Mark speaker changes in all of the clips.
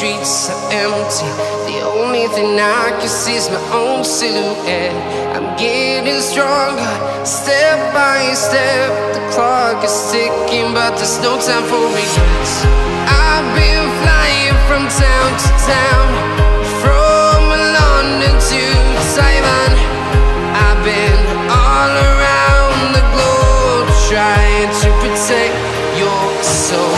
Speaker 1: streets are empty. The only thing I can see is my own silhouette. I'm getting stronger, step by step. The clock is ticking, but there's no time for regrets. I've been flying from town to town, from London to Taiwan. I've been all around the globe, trying to protect your soul.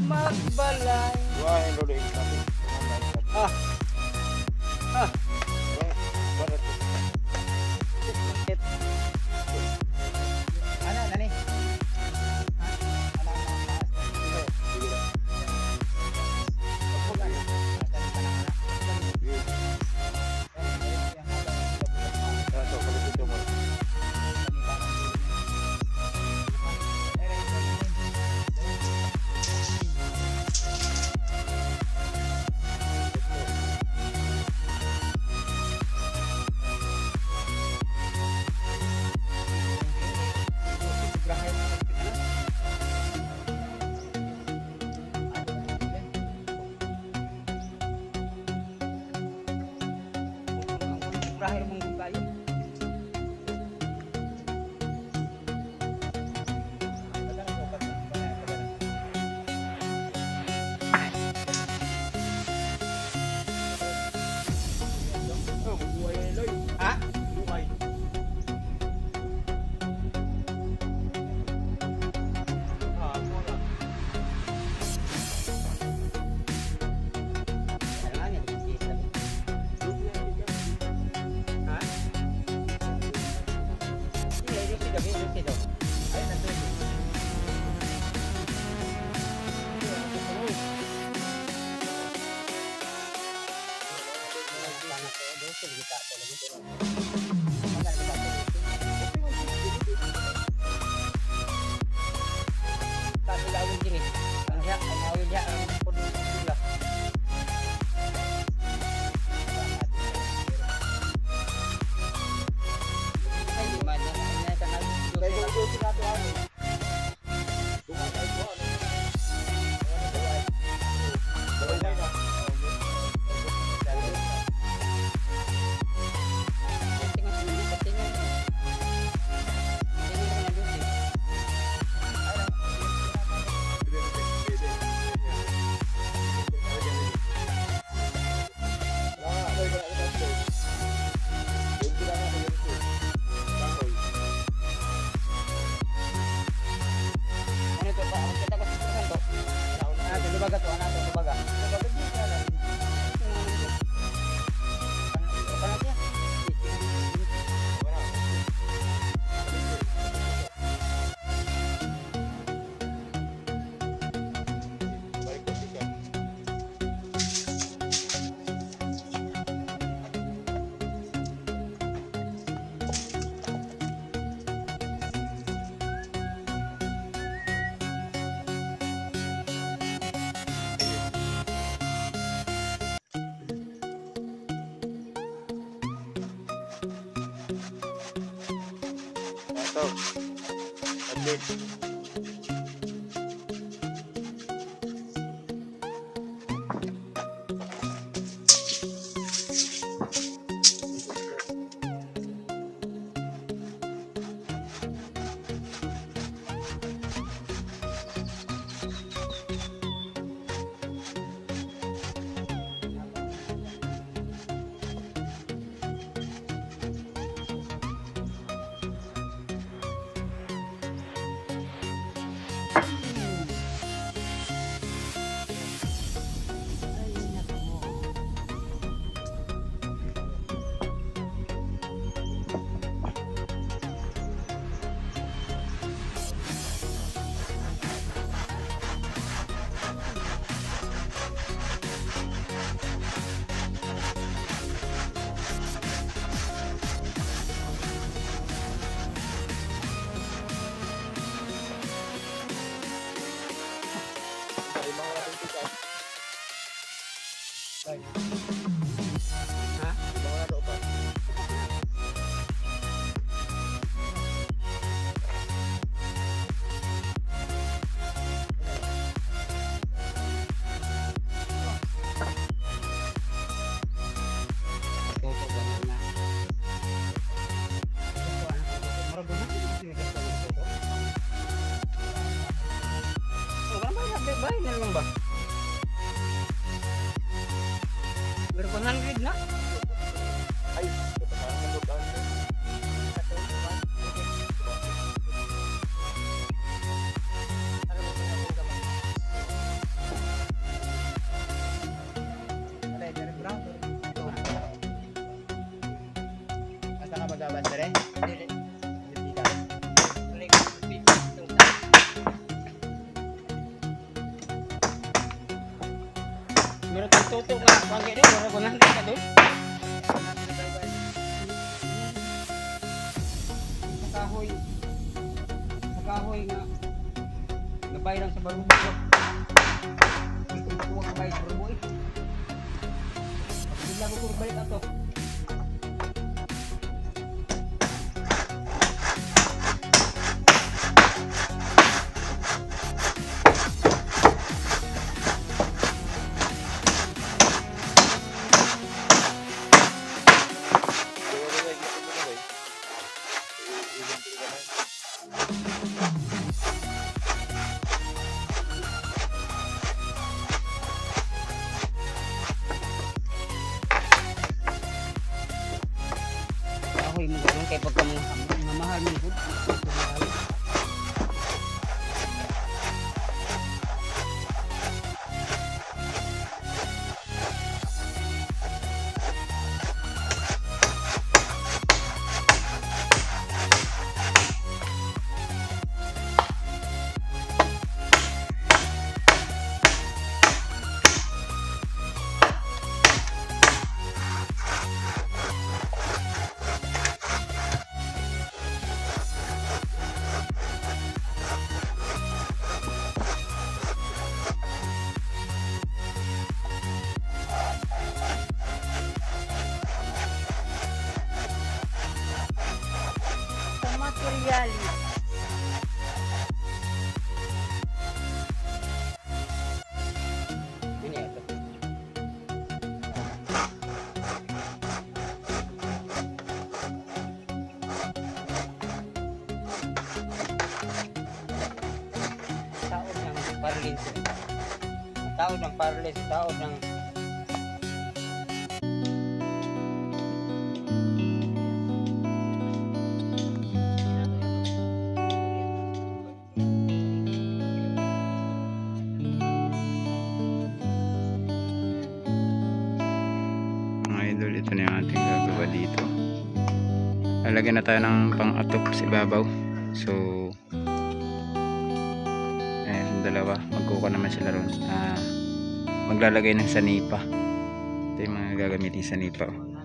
Speaker 2: Magbalay.
Speaker 3: Wah, yang dulu ini tapi.
Speaker 2: Ano, nani? Terakhir membuka yuk. Hah?
Speaker 3: Bahay na lang ba? Pero 100 na?
Speaker 4: Ay, parang nalutaan mo.
Speaker 2: Asa ka magbabasa rin?
Speaker 3: Meron kang tutok nga, pagi doon, meron 100 ka doon. Sa kahoy nga, nabay lang sa barubo ko. Kuha ka bay sa barubo eh. Bigla ko balik ato. Kahoy mo gano'n kay pagka mamahal mo po. Materialis. Ini ito. Taod ng parlis. Taod ng parlis. Taod ng
Speaker 5: idol, ito na yung ating gagawa dito. Lalagyan na tayo ng pang-atop sa ibabaw. So ayan, dalawa, magkuha naman sila ron. Maglalagay ng sanipa. Ito yung mga gagamitin sanipa. Ayan.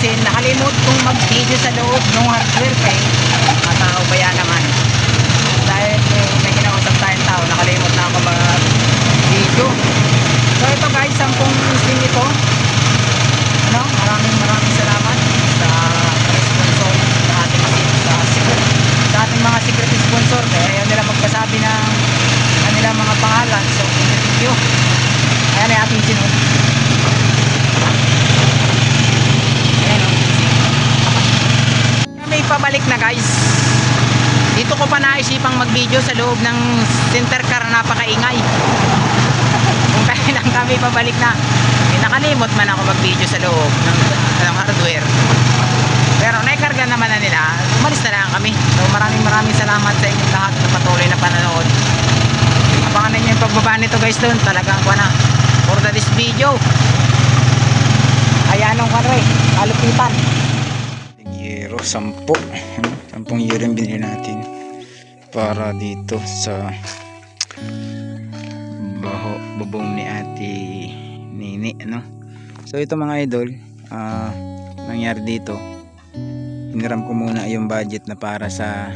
Speaker 6: sin, nakalimot kong mag-video sa loob ng hardware kay mga tao ba yan naman. Dahil may kinausap tayong tao, nakalimot na ako mag-video. So ito guys, 10 sin ito. Ano, maraming salamat sa sponsor sa ating sa ating mga secret sponsor. Kaya ayaw nila magpasabi ng kanilang mga pangalan. So thank you. Ayan ay ating sinunod. May pabalik na guys. Dito ko pa naisipang mag-video sa loob ng center car, napakaingay. Kung kailan kami pabalik na, nakalimot man ako mag-video sa loob ng hardware. Pero naikarga naman na nila, umalis na lang kami. So maraming salamat sa inyong lahat na patuloy na panonood. Abangan ninyo yung pagbaba nito guys doon. Talagang ko na for this video. Ayan ang kanroy, kalupitan.
Speaker 5: Euro 10 euro yung binili natin para dito sa bubong ni Ate Nini, ano? So ito mga idol, nangyari dito, hiniram ko muna yung budget na para sa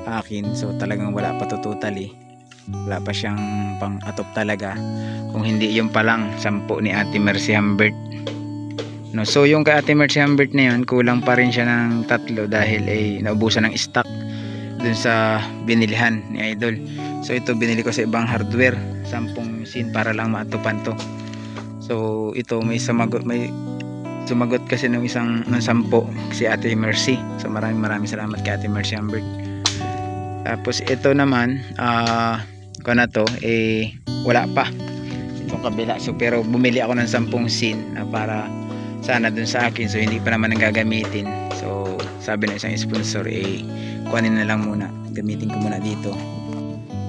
Speaker 5: akin. So talagang wala pa to totally, wala pa siyang pang atop talaga, kung hindi yung palang 10 ni Ate Mercy Humbert. No, so yung kay Ate Mercy Humbert na yun, kulang pa rin siya ng 3 dahil ay naubusan ng stock dun sa binilihan ni Idol. So ito binili ko sa ibang hardware, 10 sin para lang maatupan to. So ito may sumagot kasi ng 10 si Ate Mercy. So maraming salamat kay Ate Mercy Humbert. Tapos ito naman ko na to wala pa itong kabila. So pero bumili ako ng 10 sin para sana dun sa akin, so hindi pa naman ang gagamitin. So sabi ng isang sponsor, kuhanin na lang muna, gamitin ko muna dito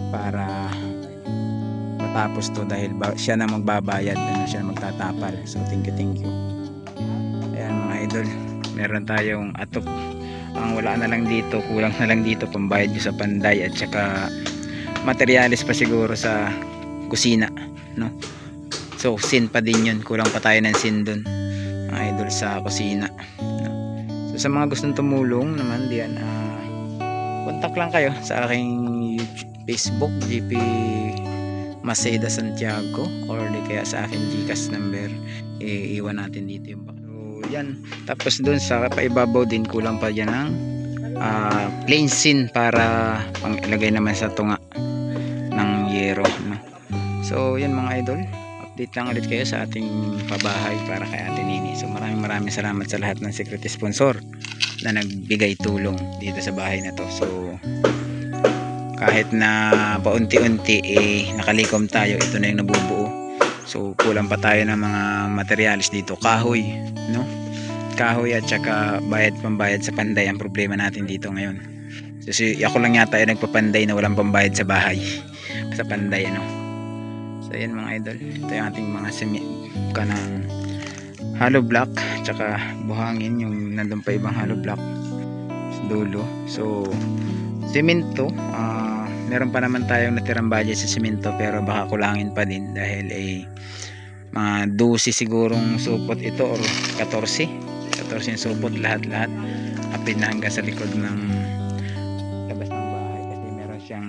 Speaker 5: para matapos to, dahil siya na magbabayad, siya na magtatapal. So thank you. Ayan mga idol, meron tayong atop. Ang wala na lang dito, kulang na lang dito pambayad nyo sa panday at saka materialis pa siguro sa kusina, no? So sin pa din yun, kulang pa tayo ng sin dun mga idol sa kusina. So sa mga gustong tumulong naman diyan, contact lang kayo sa aking YouTube, Facebook, GP Maceda Santiago, or di kaya sa akin Gcash number, iiwan natin dito yung so yan. Tapos dun sa paibabaw din, kulang pa dyan ng plain sin para pang ilagay naman sa tunga ng yero, no? So yan mga idol, update lang ulit kayo sa ating pabahay para kay Ate Nini. So maraming salamat sa lahat ng secret sponsor na nagbigay tulong dito sa bahay na to. So kahit na paunti-unti nakalikom tayo, ito na yung nabubuo. So kulang pa tayo ng mga materialis dito, kahoy, no? Kahoy at saka pambayad sa panday ang problema natin dito ngayon. Kasi ako lang yata yung nagpapanday na walang pambayad sa bahay sa panday, ano. So yan mga idol, ito yung ating mga kanang hollow block tsaka buhangin, yung nandun pa ibang hollow block sa dulo. So semento, meron pa naman tayong natirang budget sa semento, pero baka kulangin pa din dahil mga 12 sigurong supot ito or 14 yung supot, lahat apin na hanggang sa likod ng labas ng bahay, kasi meron siyang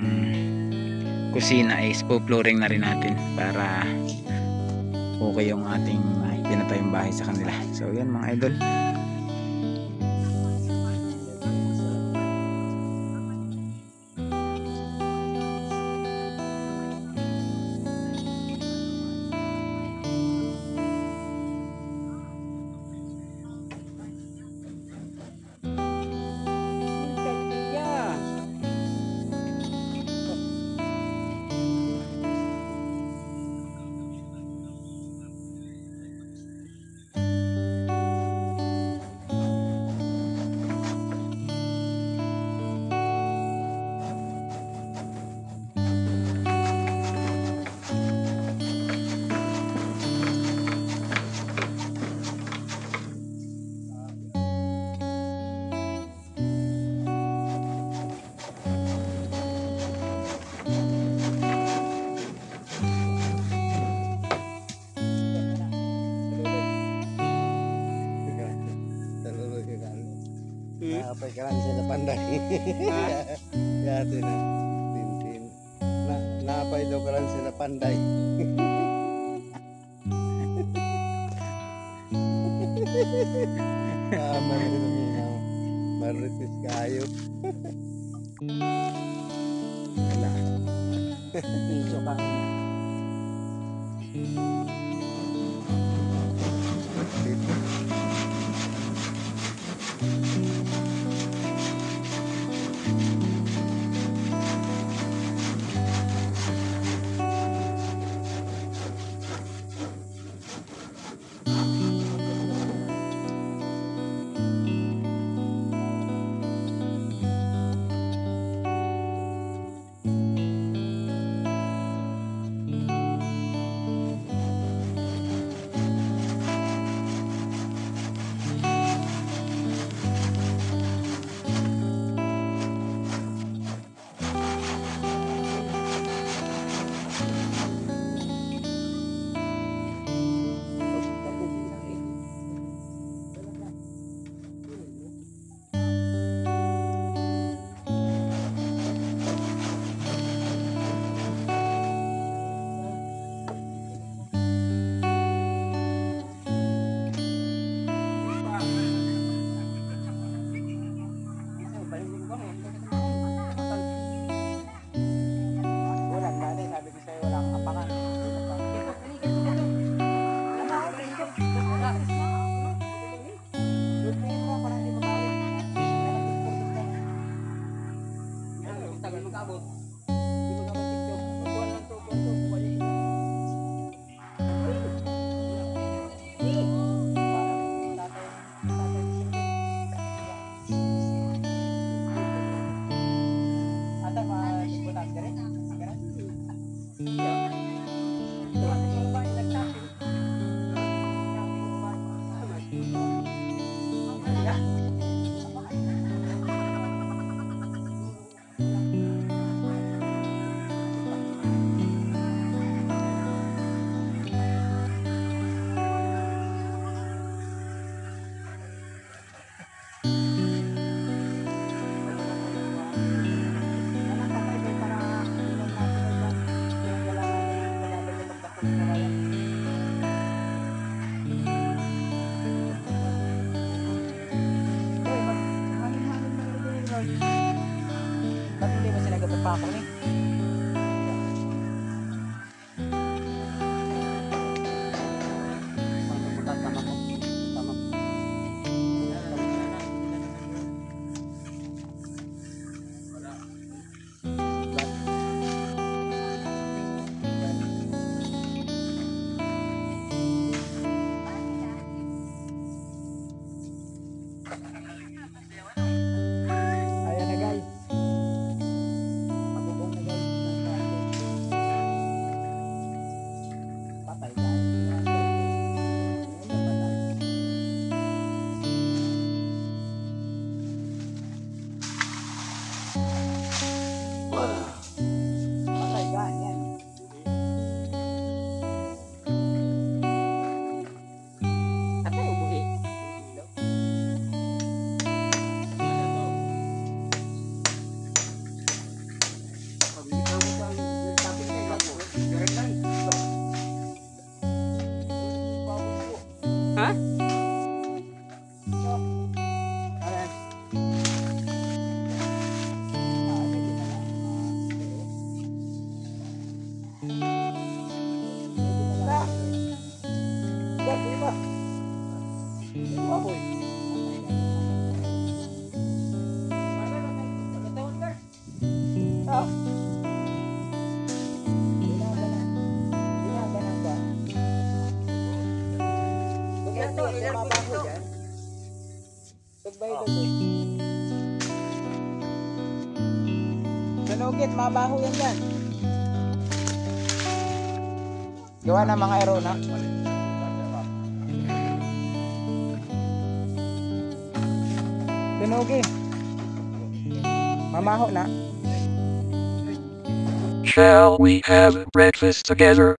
Speaker 5: kusina, flooring na rin natin para okay yung ating pinatayong bahay sa kanila. So yan mga idol,
Speaker 2: Nakapay ka lang sila panday. Yate na. Tintin. Nakapay daw ka lang sila panday. Marinis maritis kayo.
Speaker 6: Wala. Piso ka. Ba't hindi mo sila gapapako ni? Ayan na guys. Pagubong na guys. Patay guys. Patay guys. Yan. Patay ubuhi. Ha? Sunugit, mabaho yan dyan. Gawa ng mga aerona. Sunugit. Mamaho na.
Speaker 7: Shall we have breakfast together?